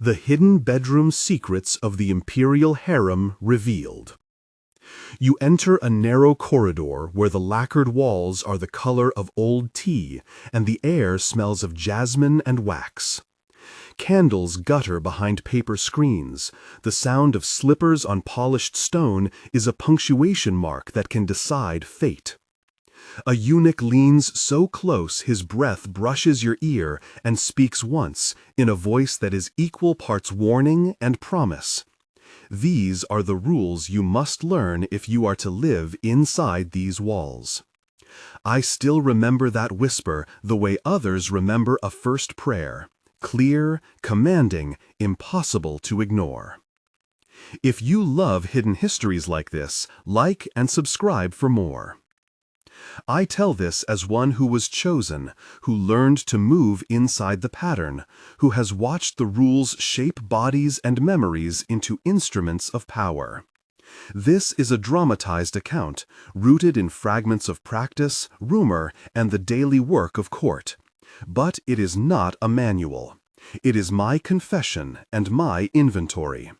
The hidden bedroom secrets of the Imperial Harem revealed. You enter a narrow corridor where the lacquered walls are the color of old tea and the air smells of jasmine and wax. Candles gutter behind paper screens. The sound of slippers on polished stone is a punctuation mark that can decide fate. A eunuch leans so close his breath brushes your ear and speaks once in a voice that is equal parts warning and promise. These are the rules you must learn if you are to live inside these walls. I still remember that whisper the way others remember a first prayer. Clear, commanding, impossible to ignore. If you love hidden histories like this, like and subscribe for more. I tell this as one who was chosen, who learned to move inside the pattern, who has watched the rules shape bodies and memories into instruments of power. This is a dramatized account, rooted in fragments of practice, rumor, and the daily work of court. But it is not a manual. It is my confession and my inventory.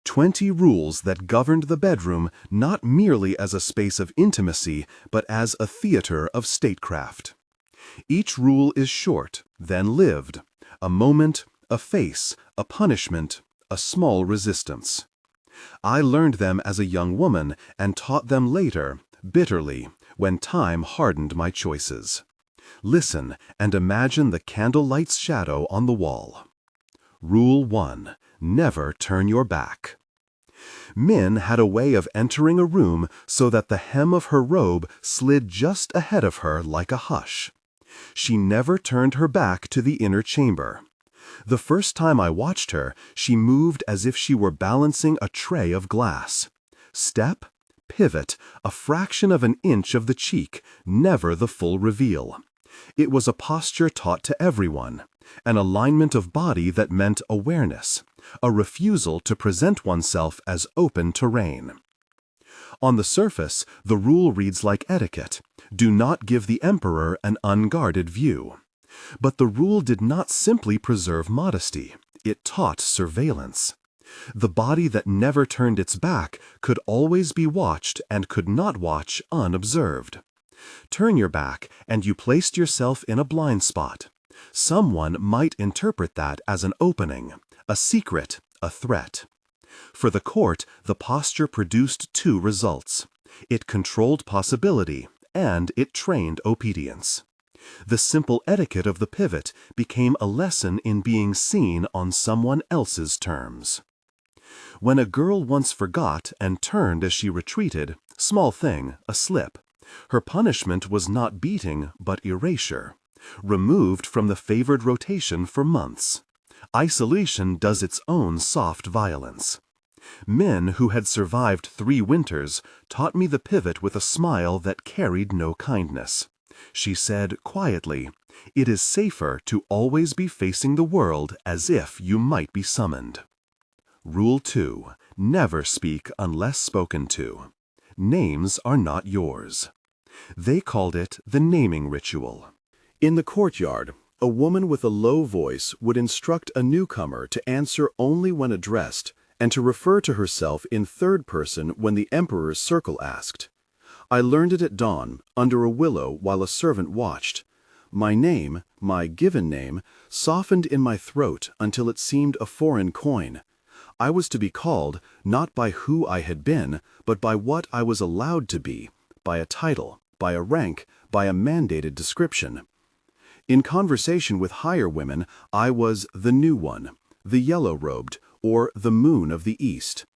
20 rules that governed the bedroom not merely as a space of intimacy, but as a theater of statecraft. Each rule is short, then lived. A moment, a face, a punishment, a small resistance. I learned them as a young woman and taught them later, bitterly, when time hardened my choices. Listen and imagine the candlelight's shadow on the wall. Rule 1. Never turn your back. Min had a way of entering a room so that the hem of her robe slid just ahead of her like a hush. She never turned her back to the inner chamber. The first time I watched her, she moved as if she were balancing a tray of glass. Step, pivot, a fraction of an inch of the cheek, never the full reveal. It was a posture taught to everyone, an alignment of body that meant awareness, a refusal to present oneself as open terrain. On the surface, the rule reads like etiquette: do not give the emperor an unguarded view. But the rule did not simply preserve modesty, it taught surveillance. The body that never turned its back could always be watched and could not watch unobserved. Turn your back, and you placed yourself in a blind spot. Someone might interpret that as an opening, a secret, a threat. For the court, the posture produced two results. It controlled possibility, and it trained obedience. The simple etiquette of the pivot became a lesson in being seen on someone else's terms. When a girl once forgot and turned as she retreated, small thing, a slip, her punishment was not beating but erasure, removed from the favored rotation for months. Isolation does its own soft violence. Min, who had survived 3 winters, taught me the pivot with a smile that carried no kindness. She said quietly, "It is safer to always be facing the world as if you might be summoned." Rule 2. Never speak unless spoken to. Names are not yours. They called it the naming ritual. In the courtyard, a woman with a low voice would instruct a newcomer to answer only when addressed and to refer to herself in third person when the emperor's circle asked. I learned it at dawn, under a willow while a servant watched. My name, my given name, softened in my throat until it seemed a foreign coin. I was to be called, not by who I had been, but by what I was allowed to be, by a title, by a rank, by a mandated description. In conversation with higher women, I was the new one, the yellow-robed, or the moon of the east.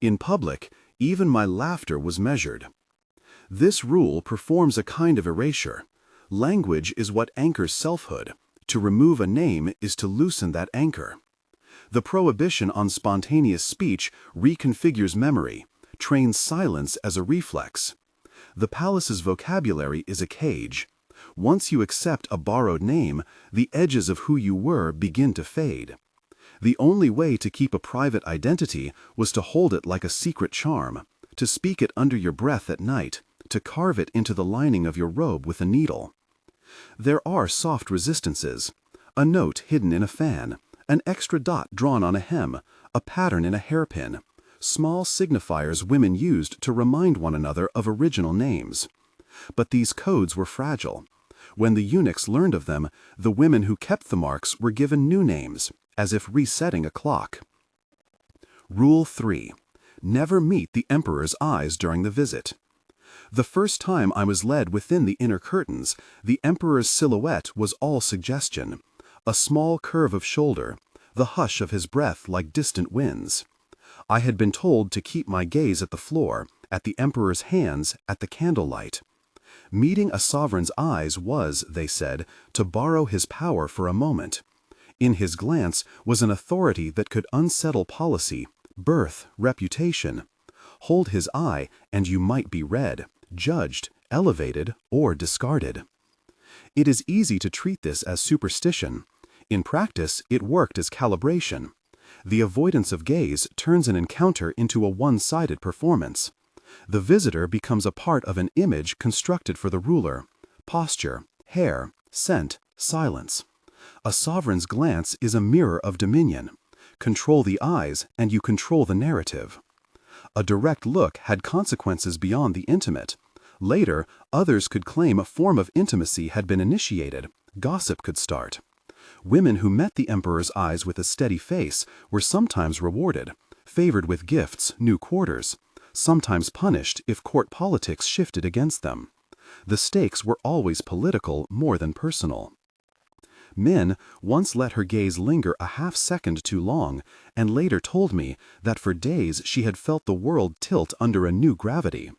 In public, even my laughter was measured. This rule performs a kind of erasure. Language is what anchors selfhood. To remove a name is to loosen that anchor. The prohibition on spontaneous speech reconfigures memory, trains silence as a reflex. The palace's vocabulary is a cage. Once you accept a borrowed name, the edges of who you were begin to fade. The only way to keep a private identity was to hold it like a secret charm, to speak it under your breath at night, to carve it into the lining of your robe with a needle. There are soft resistances, a note hidden in a fan, an extra dot drawn on a hem, a pattern in a hairpin, small signifiers women used to remind one another of original names. But these codes were fragile. When the eunuchs learned of them, the women who kept the marks were given new names, as if resetting a clock. Rule 3. Never meet the emperor's eyes during the visit. The first time I was led within the inner curtains, the emperor's silhouette was all suggestion, a small curve of shoulder, the hush of his breath like distant winds. I had been told to keep my gaze at the floor, at the emperor's hands, at the candlelight. Meeting a sovereign's eyes was, they said, to borrow his power for a moment. In his glance was an authority that could unsettle policy, birth, reputation. Hold his eye, and you might be read, judged, elevated, or discarded. It is easy to treat this as superstition. In practice, it worked as calibration. The avoidance of gaze turns an encounter into a one-sided performance. The visitor becomes a part of an image constructed for the ruler: posture, hair, scent, silence. A sovereign's glance is a mirror of dominion. Control the eyes, and you control the narrative. A direct look had consequences beyond the intimate. Later, others could claim a form of intimacy had been initiated. Gossip could start. Women who met the emperor's eyes with a steady face were sometimes rewarded, favored with gifts, new quarters, sometimes punished if court politics shifted against them. The stakes were always political more than personal. Min once let her gaze linger a half-second too long, and later told me that for days she had felt the world tilt under a new gravity.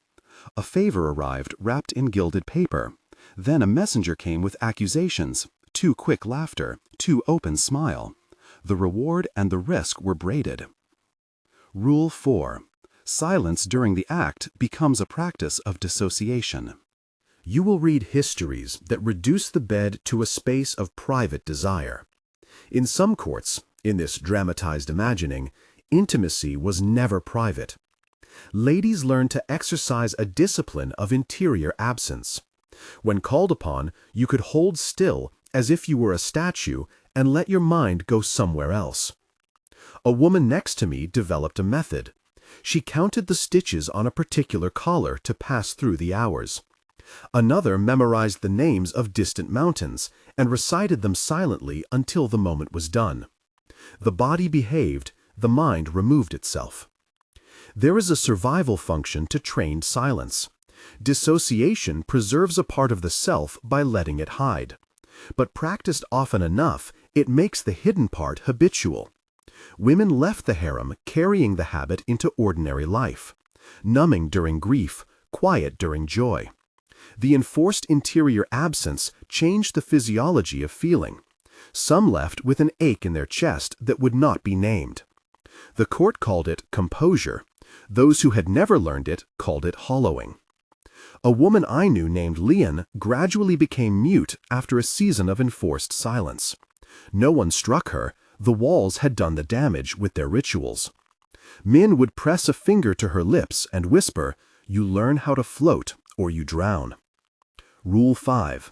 A favor arrived wrapped in gilded paper. Then a messenger came with accusations, too quick laughter, too open smile. The reward and the risk were braided. Rule 4. Silence during the act becomes a practice of dissociation. You will read histories that reduce the bed to a space of private desire. In some courts, in this dramatized imagining, intimacy was never private. Ladies learned to exercise a discipline of interior absence. When called upon, you could hold still as if you were a statue and let your mind go somewhere else. A woman next to me developed a method. She counted the stitches on a particular collar to pass through the hours. Another memorized the names of distant mountains and recited them silently until the moment was done. The body behaved, the mind removed itself. There is a survival function to trained silence. Dissociation preserves a part of the self by letting it hide. But practiced often enough, it makes the hidden part habitual. Women left the harem carrying the habit into ordinary life, numbing during grief, quiet during joy. The enforced interior absence changed the physiology of feeling. Some left with an ache in their chest that would not be named. The court called it composure. Those who had never learned it called it hollowing. A woman I knew named Leon gradually became mute after a season of enforced silence. No one struck her. The walls had done the damage with their rituals. Min would press a finger to her lips and whisper, "You learn how to float or you drown." Rule 5.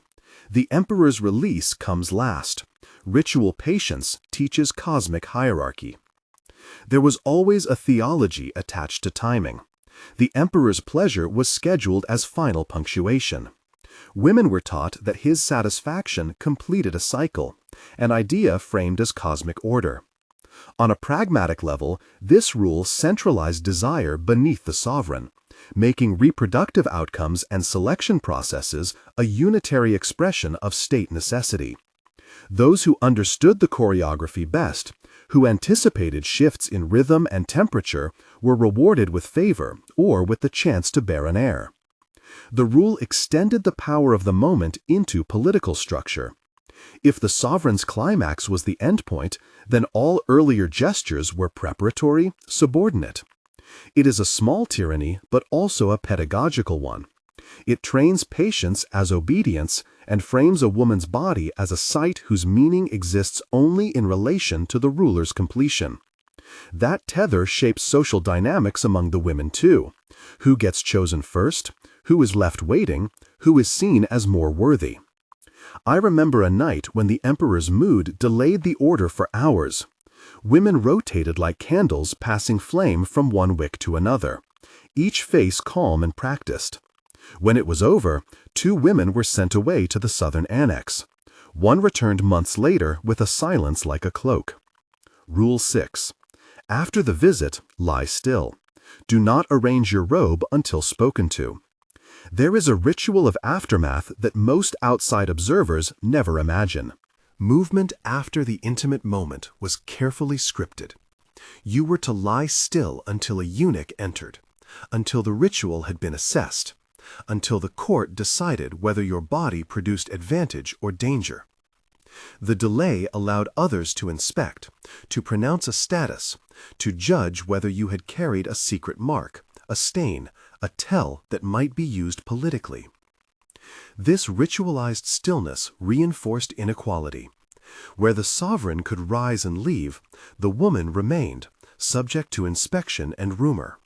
The emperor's release comes last. Ritual patience teaches cosmic hierarchy. There was always a theology attached to timing. The emperor's pleasure was scheduled as final punctuation. Women were taught that his satisfaction completed a cycle, an idea framed as cosmic order. On a pragmatic level, this rule centralized desire beneath the sovereign, making reproductive outcomes and selection processes a unitary expression of state necessity. Those who understood the choreography best, who anticipated shifts in rhythm and temperature, were rewarded with favor or with the chance to bear an heir. The rule extended the power of the moment into political structure. If the sovereign's climax was the endpoint, then all earlier gestures were preparatory, subordinate. It is a small tyranny, but also a pedagogical one. It trains patience as obedience and frames a woman's body as a site whose meaning exists only in relation to the ruler's completion. That tether shapes social dynamics among the women too. Who gets chosen first? Who is left waiting? Who is seen as more worthy? I remember a night when the emperor's mood delayed the order for hours. Women rotated like candles, passing flame from one wick to another, each face calm and practiced. When it was over, 2 women were sent away to the southern annex. One returned months later with a silence like a cloak. Rule 6. After the visit, lie still. Do not arrange your robe until spoken to. There is a ritual of aftermath that most outside observers never imagine. Movement after the intimate moment was carefully scripted. You were to lie still until a eunuch entered, until the ritual had been assessed, until the court decided whether your body produced advantage or danger. The delay allowed others to inspect, to pronounce a status, to judge whether you had carried a secret mark, a stain, a tell that might be used politically. This ritualized stillness reinforced inequality. Where the sovereign could rise and leave, the woman remained, subject to inspection and rumor.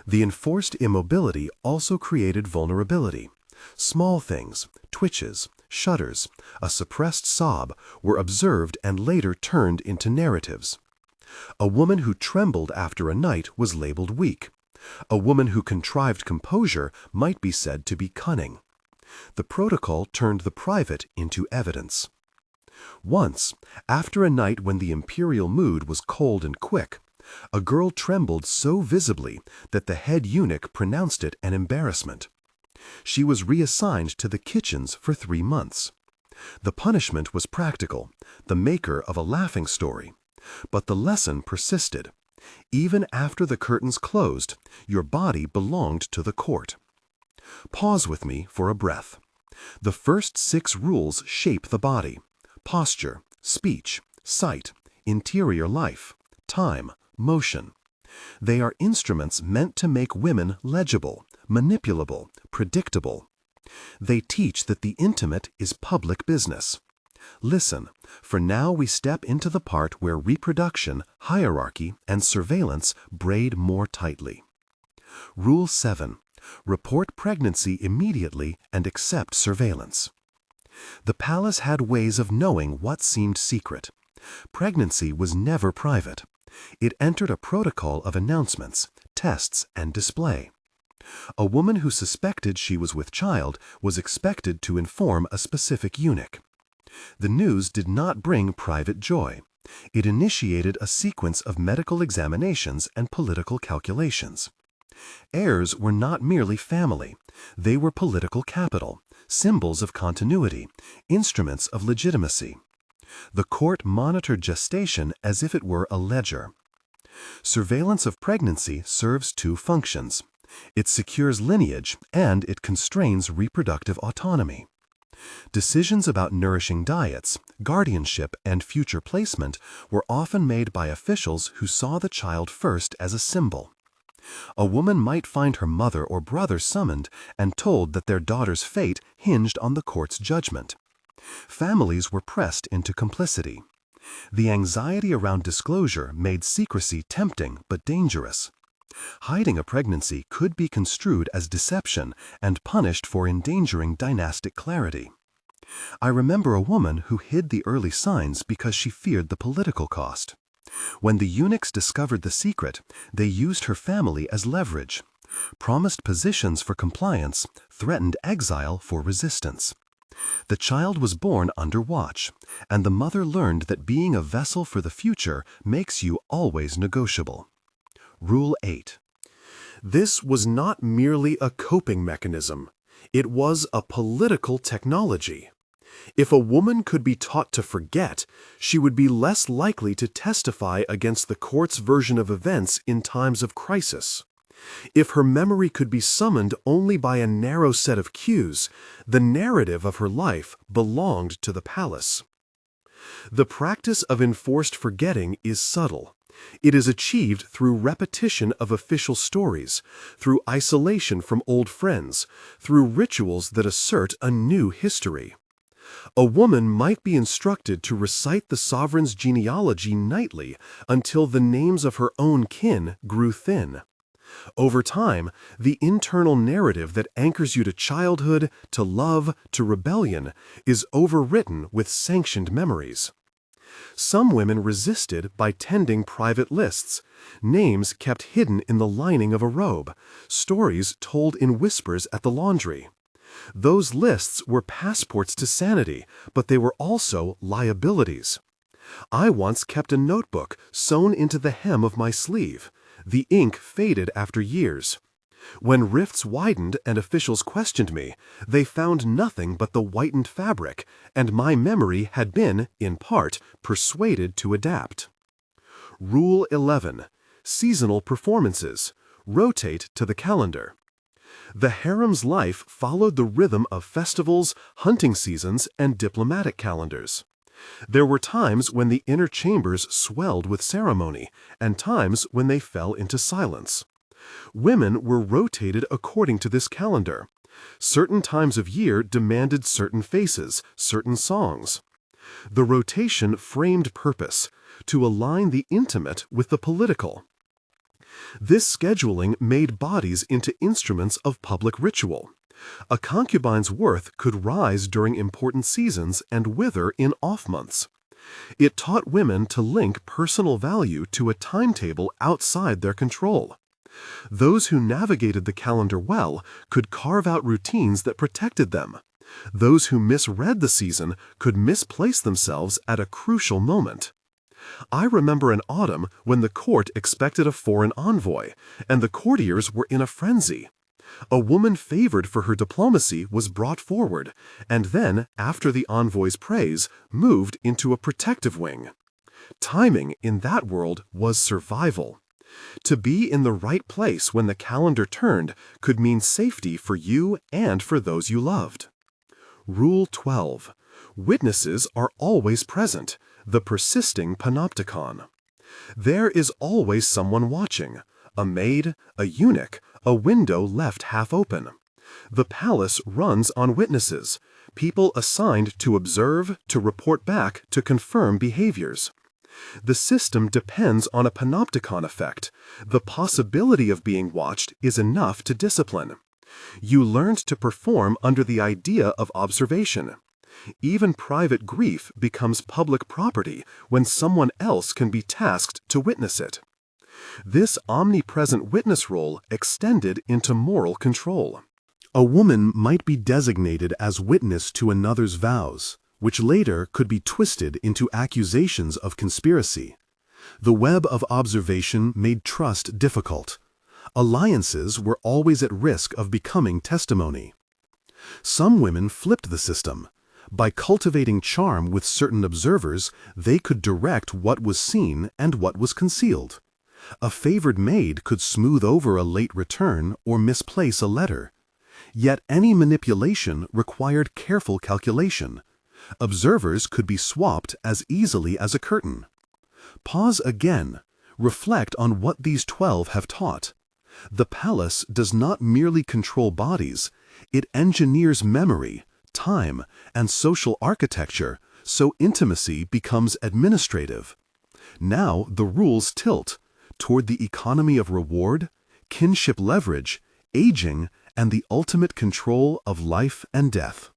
The enforced immobility also created vulnerability. Small things, twitches, shudders, a suppressed sob, were observed and later turned into narratives. A woman who trembled after a night was labeled weak. A woman who contrived composure might be said to be cunning. The protocol turned the private into evidence. Once, after a night when the imperial mood was cold and quick, a girl trembled so visibly that the head eunuch pronounced it an embarrassment. She was reassigned to the kitchens for 3 months. The punishment was practical, the maker of a laughing story. But the lesson persisted. Even after the curtains closed, your body belonged to the court. Pause with me for a breath. The first 6 rules shape the body: posture, speech, sight, interior life, time, motion. They are instruments meant to make women legible, manipulable, predictable. They teach that the intimate is public business. Listen, for now we step into the part where reproduction, hierarchy, and surveillance braid more tightly. Rule 7. Report pregnancy immediately and accept surveillance. The palace had ways of knowing what seemed secret. Pregnancy was never private. It entered a protocol of announcements, tests, and display. A woman who suspected she was with child was expected to inform a specific eunuch. The news did not bring private joy. It initiated a sequence of medical examinations and political calculations. Heirs were not merely family. They were political capital, symbols of continuity, instruments of legitimacy. The court monitored gestation as if it were a ledger. Surveillance of pregnancy serves 2 functions. It secures lineage and it constrains reproductive autonomy. Decisions about nourishing diets, guardianship, and future placement were often made by officials who saw the child first as a symbol. A woman might find her mother or brother summoned and told that their daughter's fate hinged on the court's judgment. Families were pressed into complicity. The anxiety around disclosure made secrecy tempting but dangerous. Hiding a pregnancy could be construed as deception and punished for endangering dynastic clarity. I remember a woman who hid the early signs because she feared the political cost. When the eunuchs discovered the secret, they used her family as leverage, promised positions for compliance, threatened exile for resistance. The child was born under watch, and the mother learned that being a vessel for the future makes you always negotiable. Rule 8. This was not merely a coping mechanism. It was a political technology. If a woman could be taught to forget, she would be less likely to testify against the court's version of events in times of crisis. If her memory could be summoned only by a narrow set of cues, the narrative of her life belonged to the palace. The practice of enforced forgetting is subtle. It is achieved through repetition of official stories, through isolation from old friends, through rituals that assert a new history. A woman might be instructed to recite the sovereign's genealogy nightly until the names of her own kin grew thin. Over time, the internal narrative that anchors you to childhood, to love, to rebellion, is overwritten with sanctioned memories. Some women resisted by tending private lists, names kept hidden in the lining of a robe, stories told in whispers at the laundry. Those lists were passports to sanity, but they were also liabilities. I once kept a notebook sewn into the hem of my sleeve. The ink faded after years. When rifts widened and officials questioned me, they found nothing but the whitened fabric, and my memory had been, in part, persuaded to adapt. Rule 11. Seasonal performances. Rotate to the calendar. The harem's life followed the rhythm of festivals, hunting seasons, and diplomatic calendars. There were times when the inner chambers swelled with ceremony, and times when they fell into silence. Women were rotated according to this calendar. Certain times of year demanded certain faces, certain songs. The rotation framed purpose, to align the intimate with the political. This scheduling made bodies into instruments of public ritual. A concubine's worth could rise during important seasons and wither in off months. It taught women to link personal value to a timetable outside their control. Those who navigated the calendar well could carve out routines that protected them. Those who misread the season could misplace themselves at a crucial moment. I remember an autumn when the court expected a foreign envoy, and the courtiers were in a frenzy. A woman favored for her diplomacy was brought forward, and then, after the envoy's praise, moved into a protective wing. Timing in that world was survival. To be in the right place when the calendar turned could mean safety for you and for those you loved. Rule 12. Witnesses are always present, the persisting panopticon. There is always someone watching, a maid, a eunuch, a window left half open. The palace runs on witnesses, people assigned to observe, to report back, to confirm behaviors. The system depends on a panopticon effect. The possibility of being watched is enough to discipline. You learned to perform under the idea of observation. Even private grief becomes public property when someone else can be tasked to witness it. This omnipresent witness role extended into moral control. A woman might be designated as witness to another's vows, which later could be twisted into accusations of conspiracy. The web of observation made trust difficult. Alliances were always at risk of becoming testimony. Some women flipped the system. By cultivating charm with certain observers, they could direct what was seen and what was concealed. A favored maid could smooth over a late return or misplace a letter. Yet any manipulation required careful calculation. Observers could be swapped as easily as a curtain. Pause again. Reflect on what these 12 have taught. The palace does not merely control bodies, it engineers memory, time, and social architecture, so intimacy becomes administrative. Now the rules tilt toward the economy of reward, kinship leverage, aging, and the ultimate control of life and death.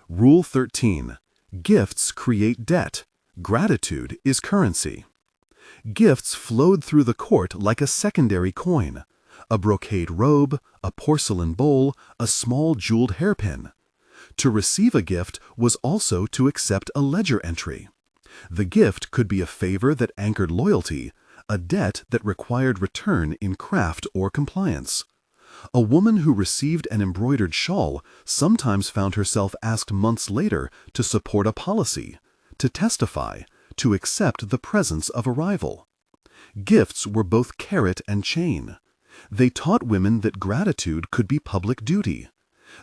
Rule 13. Gifts create debt. Gratitude is currency. Gifts flowed through the court like a secondary coin. A brocade robe, a porcelain bowl, a small jeweled hairpin. To receive a gift was also to accept a ledger entry. The gift could be a favor that anchored loyalty, a debt that required return in craft or compliance. A woman who received an embroidered shawl sometimes found herself asked months later to support a policy, to testify, to accept the presence of a rival. Gifts were both carrot and chain. They taught women that gratitude could be public duty.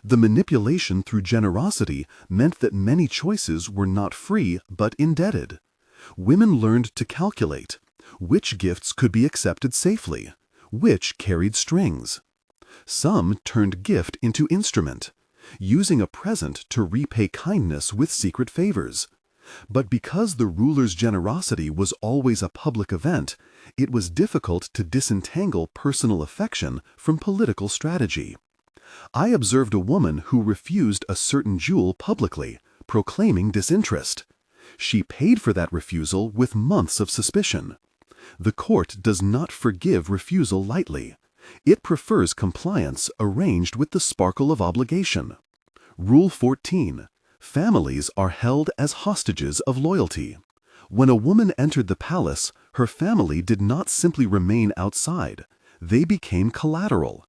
The manipulation through generosity meant that many choices were not free but indebted. Women learned to calculate which gifts could be accepted safely, which carried strings. Some turned gift into instrument, using a present to repay kindness with secret favors. But because the ruler's generosity was always a public event, it was difficult to disentangle personal affection from political strategy. I observed a woman who refused a certain jewel publicly, proclaiming disinterest. She paid for that refusal with months of suspicion. The court does not forgive refusal lightly. It prefers compliance arranged with the sparkle of obligation. Rule 14. Families are held as hostages of loyalty. When a woman entered the palace, her family did not simply remain outside. They became collateral.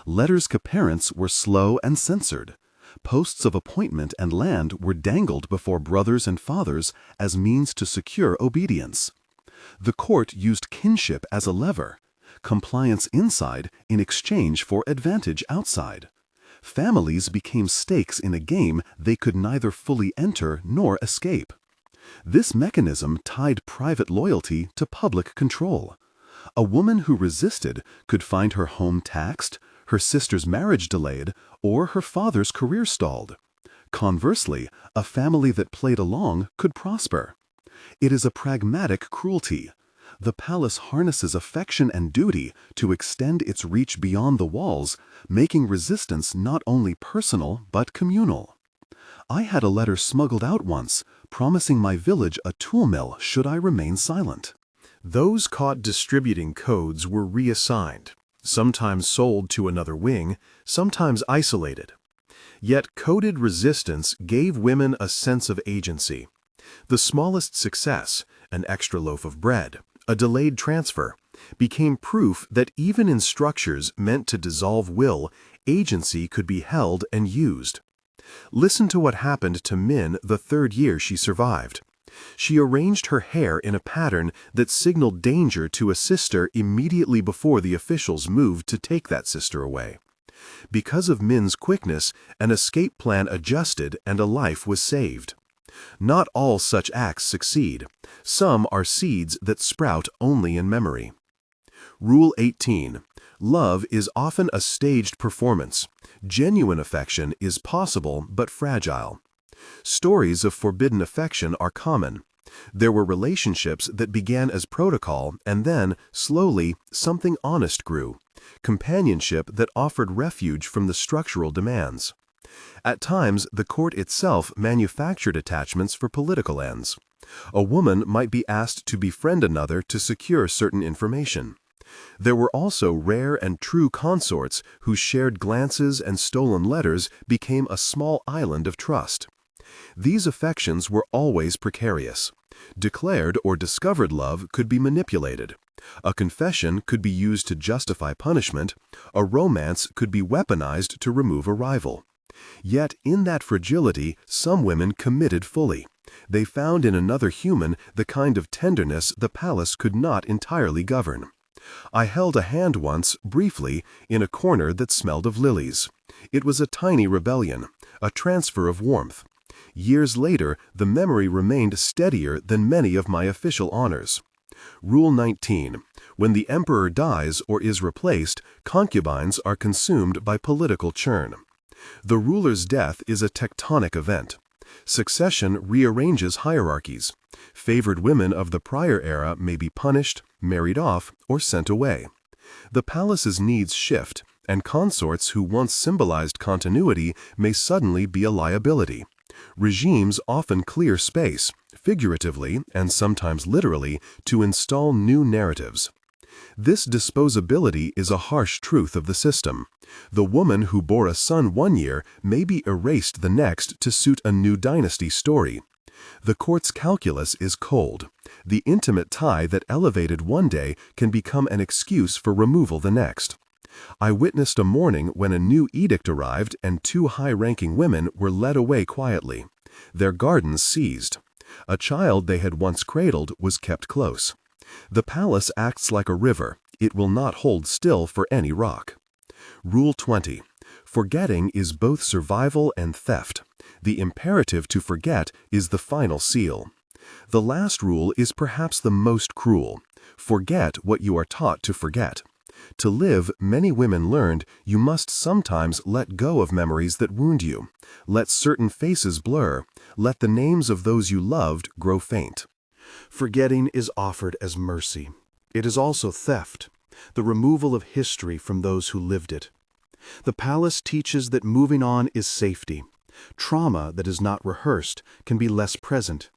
Letters to parents were slow and censored. Posts of appointment and land were dangled before brothers and fathers as means to secure obedience. The court used kinship as a lever, compliance inside in exchange for advantage outside. Families became stakes in a game they could neither fully enter nor escape. This mechanism tied private loyalty to public control. A woman who resisted could find her home taxed, her sister's marriage delayed, or her father's career stalled. Conversely, a family that played along could prosper. It is a pragmatic cruelty. The palace harnesses affection and duty to extend its reach beyond the walls, making resistance not only personal but communal. I had a letter smuggled out once, promising my village a tool mill should I remain silent. Those caught distributing codes were reassigned, sometimes sold to another wing, sometimes isolated. Yet coded resistance gave women a sense of agency. The smallest success, an extra loaf of bread, a delayed transfer, became proof that even in structures meant to dissolve will, agency could be held and used. Listen to what happened to Min the third year she survived. She arranged her hair in a pattern that signaled danger to a sister immediately before the officials moved to take that sister away. Because of Min's quickness, an escape plan adjusted and a life was saved. Not all such acts succeed. Some are seeds that sprout only in memory. Rule 18. Love is often a staged performance. Genuine affection is possible but fragile. Stories of forbidden affection are common. There were relationships that began as protocol and then, slowly, something honest grew. Companionship that offered refuge from the structural demands. At times, the court itself manufactured attachments for political ends. A woman might be asked to befriend another to secure certain information. There were also rare and true consorts whose shared glances and stolen letters became a small island of trust. These affections were always precarious. Declared or discovered love could be manipulated. A confession could be used to justify punishment. A romance could be weaponized to remove a rival. Yet in that fragility, some women committed fully. They found in another human the kind of tenderness the palace could not entirely govern. I held a hand once, briefly, in a corner that smelled of lilies. It was a tiny rebellion, a transfer of warmth. Years later, the memory remained steadier than many of my official honors. Rule 19. When the emperor dies or is replaced, concubines are consumed by political churn. The ruler's death is a tectonic event. Succession rearranges hierarchies. Favored women of the prior era may be punished, married off, or sent away. The palace's needs shift, and consorts who once symbolized continuity may suddenly be a liability. Regimes often clear space, figuratively and sometimes literally, to install new narratives. This disposability is a harsh truth of the system. The woman who bore a son one year may be erased the next to suit a new dynasty story. The court's calculus is cold. The intimate tie that elevated one day can become an excuse for removal the next. I witnessed a morning when a new edict arrived and two high-ranking women were led away quietly. Their gardens seized. A child they had once cradled was kept close. The palace acts like a river. It will not hold still for any rock. Rule 20. Forgetting is both survival and theft. The imperative to forget is the final seal. The last rule is perhaps the most cruel. Forget what you are taught to forget. To live, many women learned, you must sometimes let go of memories that wound you, let certain faces blur, let the names of those you loved grow faint. Forgetting is offered as mercy. It is also theft, the removal of history from those who lived it. The palace teaches that moving on is safety. Trauma that is not rehearsed can be less present.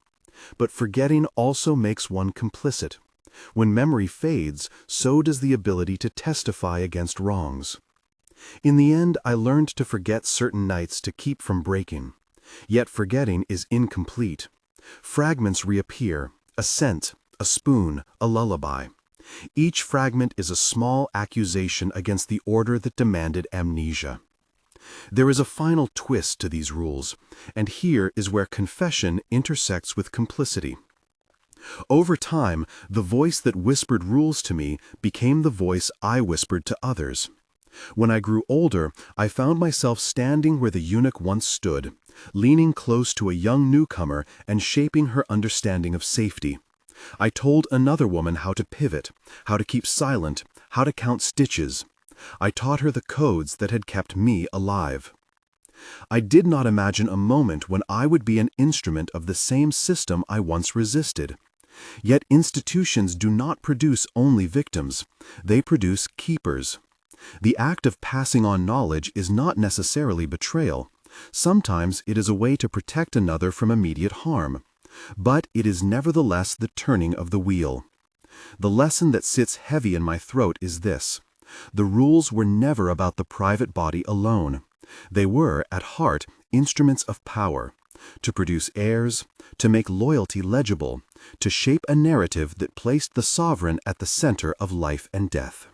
But forgetting also makes one complicit. When memory fades, so does the ability to testify against wrongs. In the end, I learned to forget certain nights to keep from breaking. Yet forgetting is incomplete. Fragments reappear, a scent, a spoon, a lullaby. Each fragment is a small accusation against the order that demanded amnesia. There is a final twist to these rules, and here is where confession intersects with complicity. Over time, the voice that whispered rules to me became the voice I whispered to others. When I grew older, I found myself standing where the eunuch once stood, leaning close to a young newcomer and shaping her understanding of safety. I told another woman how to pivot, how to keep silent, how to count stitches. I taught her the codes that had kept me alive. I did not imagine a moment when I would be an instrument of the same system I once resisted. Yet institutions do not produce only victims. They produce keepers. The act of passing on knowledge is not necessarily betrayal. Sometimes it is a way to protect another from immediate harm. But it is nevertheless the turning of the wheel. The lesson that sits heavy in my throat is this: the rules were never about the private body alone. They were, at heart, instruments of power, to produce heirs, to make loyalty legible, to shape a narrative that placed the sovereign at the center of life and death.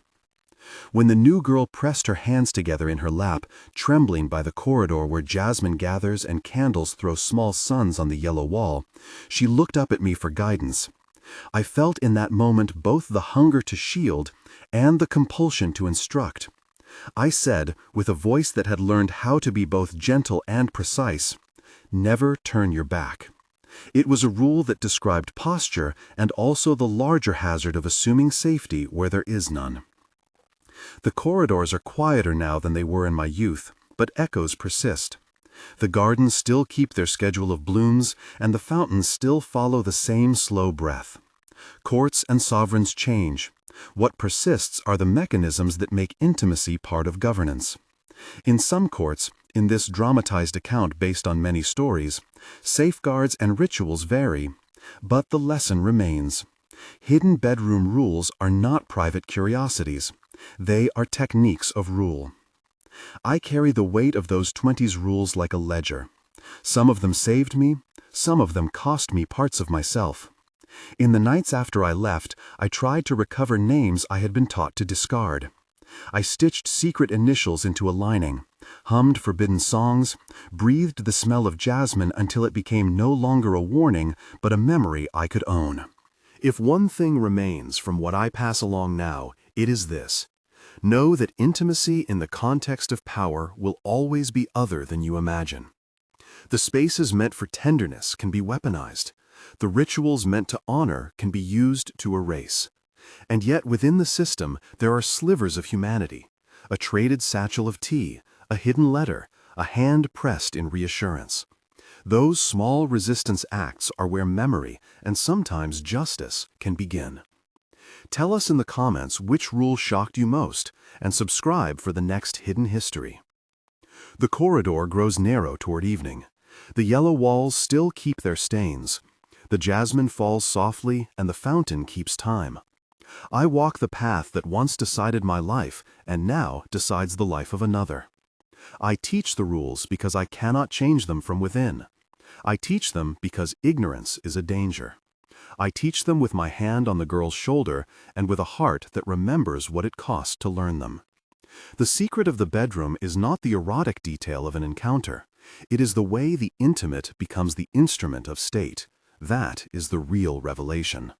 When the new girl pressed her hands together in her lap, trembling by the corridor where Jasmine gathers and candles throw small suns on the yellow wall, she looked up at me for guidance. I felt in that moment both the hunger to shield and the compulsion to instruct. I said, with a voice that had learned how to be both gentle and precise, "Never turn your back." It was a rule that described posture and also the larger hazard of assuming safety where there is none. The corridors are quieter now than they were in my youth, but echoes persist. The gardens still keep their schedule of blooms, and the fountains still follow the same slow breath. Courts and sovereigns change. What persists are the mechanisms that make intimacy part of governance. In some courts, in this dramatized account based on many stories, safeguards and rituals vary, but the lesson remains. Hidden bedroom rules are not private curiosities. They are techniques of rule. I carry the weight of those 20s rules like a ledger. Some of them saved me, some of them cost me parts of myself. In the nights after I left, I tried to recover names I had been taught to discard. I stitched secret initials into a lining, hummed forbidden songs, breathed the smell of jasmine until it became no longer a warning, but a memory I could own. If one thing remains from what I pass along now, it is this: know that intimacy in the context of power will always be other than you imagine. The spaces meant for tenderness can be weaponized. The rituals meant to honor can be used to erase. And yet within the system there are slivers of humanity: a traded satchel of tea, a hidden letter, a hand pressed in reassurance. Those small resistance acts are where memory, and sometimes justice, can begin. Tell us in the comments which rule shocked you most, and subscribe for the next hidden history. The corridor grows narrow toward evening. The yellow walls still keep their stains. The jasmine falls softly, and the fountain keeps time. I walk the path that once decided my life, and now decides the life of another. I teach the rules because I cannot change them from within. I teach them because ignorance is a danger. I teach them with my hand on the girl's shoulder and with a heart that remembers what it cost to learn them. The secret of the bedroom is not the erotic detail of an encounter. It is the way the intimate becomes the instrument of state. That is the real revelation.